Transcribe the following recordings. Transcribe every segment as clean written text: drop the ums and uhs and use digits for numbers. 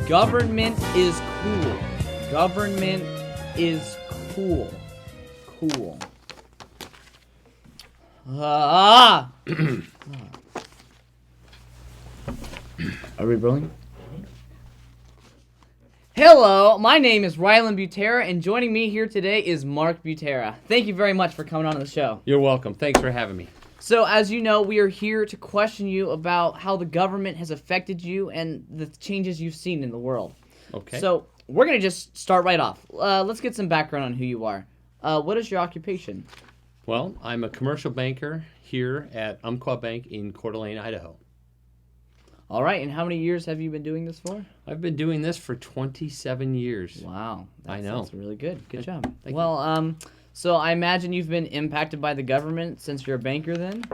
Government is cool. Government is cool. Cool. Are we rolling? Hello, my name is Rylan Butera, and joining me here today is Mark Butera. Thank you very much for coming on the show. You're welcome. Thanks for having me. So, as you know, we are here to question you about how the government has affected you and the changes you've seen in the world. Okay. So, we're going to just start right off. Let's get some background on who you are. What is your occupation? Well, I'm a commercial banker here at Umpqua Bank in Coeur d'Alene, Idaho. All right, and how many years have you been doing this for? I've been doing this for 27 years. Wow. I know. That's really good. Good job. Thank you. So I imagine you've been impacted by the government since you're a banker then?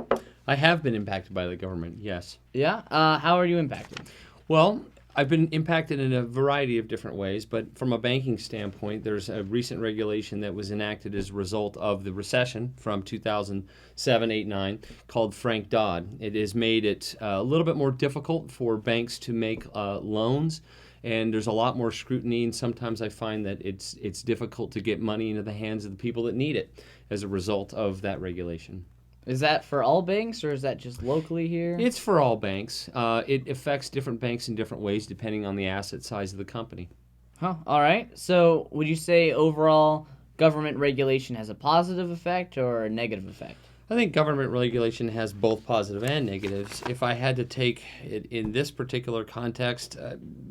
I have been impacted by the government, yes. Yeah? How are you impacted? Well, I've been impacted in a variety of different ways, but from a banking standpoint, there's a recent regulation that was enacted as a result of the recession from 2007, 8, 9 called Frank Dodd. It has made it a little bit more difficult for banks to make loans, and there's a lot more scrutiny, and sometimes I find that it's difficult to get money into the hands of the people that need it as a result of that regulation. Is that for all banks, or is that just locally here? It's for all banks. It affects different banks in different ways depending on the asset size of the company. Huh, all right. So would you say overall government regulation has a positive effect or a negative effect? I think government regulation has both positive and negatives. If I had to take it in this particular context,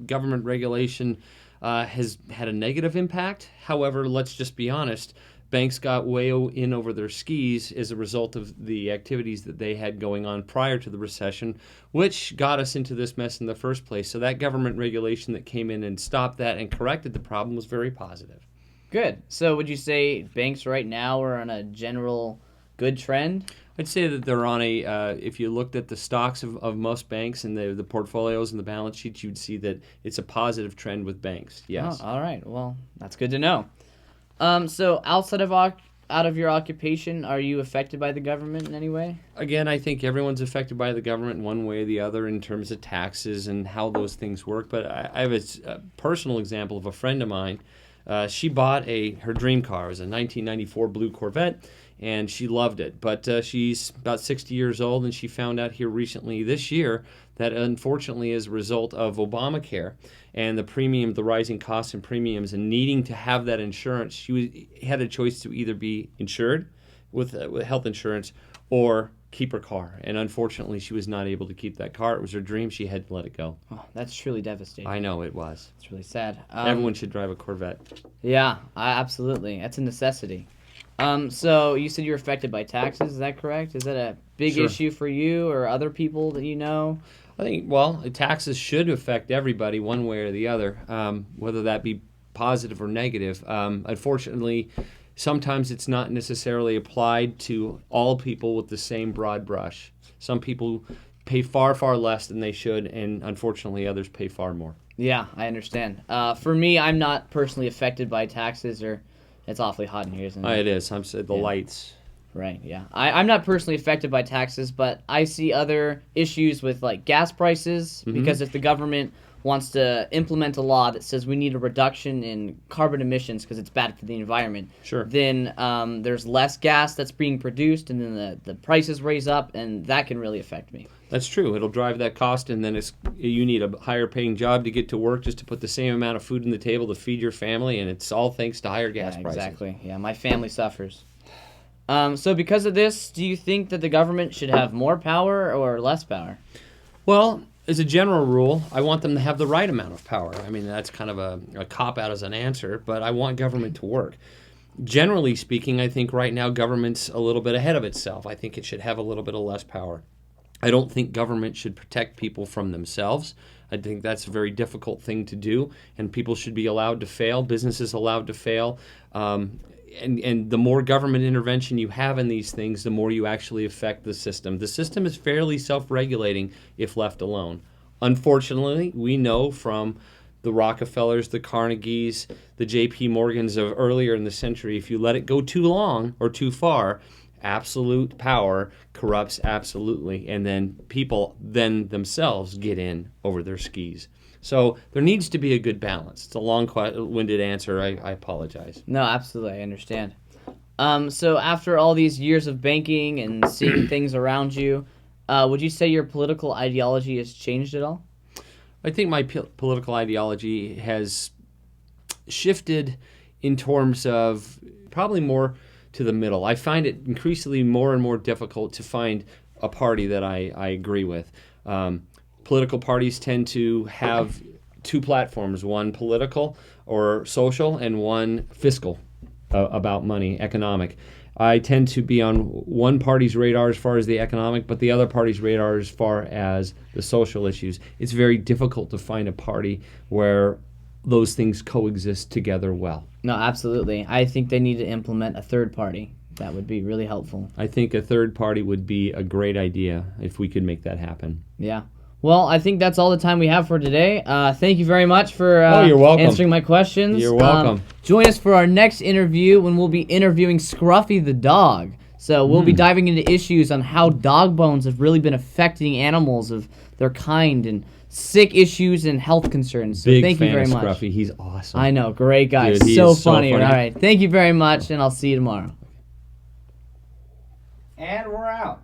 government regulation has had a negative impact. However, let's just be honest, banks got way in over their skis as a result of the activities that they had going on prior to the recession, which got us into this mess in the first place. So that government regulation that came in and stopped that and corrected the problem was very positive. Good. So would you say banks right now are on a general good trend? I'd say that they're on a, if you looked at the stocks of most banks and the portfolios and the balance sheets, you'd see that it's a positive trend with banks, yes. Oh, all right. Well, that's good to know. So outside of out of your occupation, are you affected by the government in any way? Again, I think everyone's affected by the government in one way or the other in terms of taxes and how those things work. But I have a personal example of a friend of mine. She bought her dream car. It was a 1994 blue Corvette, and she loved it. But she's about 60 years old, and she found out here recently this year that unfortunately as a result of Obamacare and the rising costs and premiums and needing to have that insurance, she had a choice to either be insured with health insurance or keep her car. And unfortunately, she was not able to keep that car. It was her dream. She had to let it go. Oh, that's truly devastating. I know it was. It's really sad. Everyone should drive a Corvette. Yeah, absolutely. That's a necessity. So you said you're affected by taxes. Is that correct? Is that a big Sure. issue for you or other people that you know? I think, well, taxes should affect everybody one way or the other, whether that be positive or negative. Unfortunately, sometimes it's not necessarily applied to all people with the same broad brush. Some people pay far, far less than they should, and unfortunately others pay far more. Yeah, I understand. For me, I'm not personally affected by taxes, or it's awfully hot in here, isn't it? It is. I'm saying the lights. Right, yeah. I'm not personally affected by taxes, but I see other issues with like gas prices, because if the government wants to implement a law that says we need a reduction in carbon emissions because it's bad for the environment, Sure. then there's less gas that's being produced, and then the prices raise up, and that can really affect me. That's true. It'll drive that cost, and then you need a higher paying job to get to work just to put the same amount of food on the table to feed your family, and it's all thanks to higher gas prices. Exactly. Yeah, my family suffers. So because of this, do you think that the government should have more power or less power? Well, as a general rule, I want them to have the right amount of power. I mean, that's kind of a cop-out as an answer, but I want government to work. Generally speaking, I think right now government's a little bit ahead of itself. I think it should have a little bit of less power. I don't think government should protect people from themselves. I think that's a very difficult thing to do, and people should be allowed to fail, businesses allowed to fail. And the more government intervention you have in these things, the more you actually affect the system. The system is fairly self-regulating if left alone. Unfortunately, we know from the Rockefellers, the Carnegies, the J.P. Morgans of earlier in the century, if you let it go too long or too far, absolute power corrupts absolutely, and then people then themselves get in over their skis. So there needs to be a good balance. It's a long-winded answer. I apologize. No, absolutely, I understand. So after all these years of banking and seeing things around you, would you say your political ideology has changed at all? I think my political ideology has shifted in terms of probably more to the middle. I find it increasingly more and more difficult to find a party that I agree with. Political parties tend to have two platforms, one political or social and one fiscal, about money, economic. I tend to be on one party's radar as far as the economic, but the other party's radar as far as the social issues. It's very difficult to find a party where those things coexist together well. No, absolutely. I think they need to implement a third party. That would be really helpful. I think a third party would be a great idea if we could make that happen. Yeah. Well, I think that's all the time we have for today. Thank you very much for you're welcome. answering my questions. You're welcome. Join us for our next interview when we'll be interviewing Scruffy the dog. So we'll be diving into issues on how dog bones have really been affecting animals of their kind and sick issues and health concerns. So Big thank fan you very of much. Scruffy. He's awesome. I know, great guy. Dude, he so is so funny. funny. All right, thank you very much, and I'll see you tomorrow. And we're out.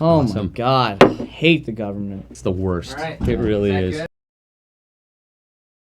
Oh my Awesome. God, I hate the government. It's the worst. All right. It really Is that is. good?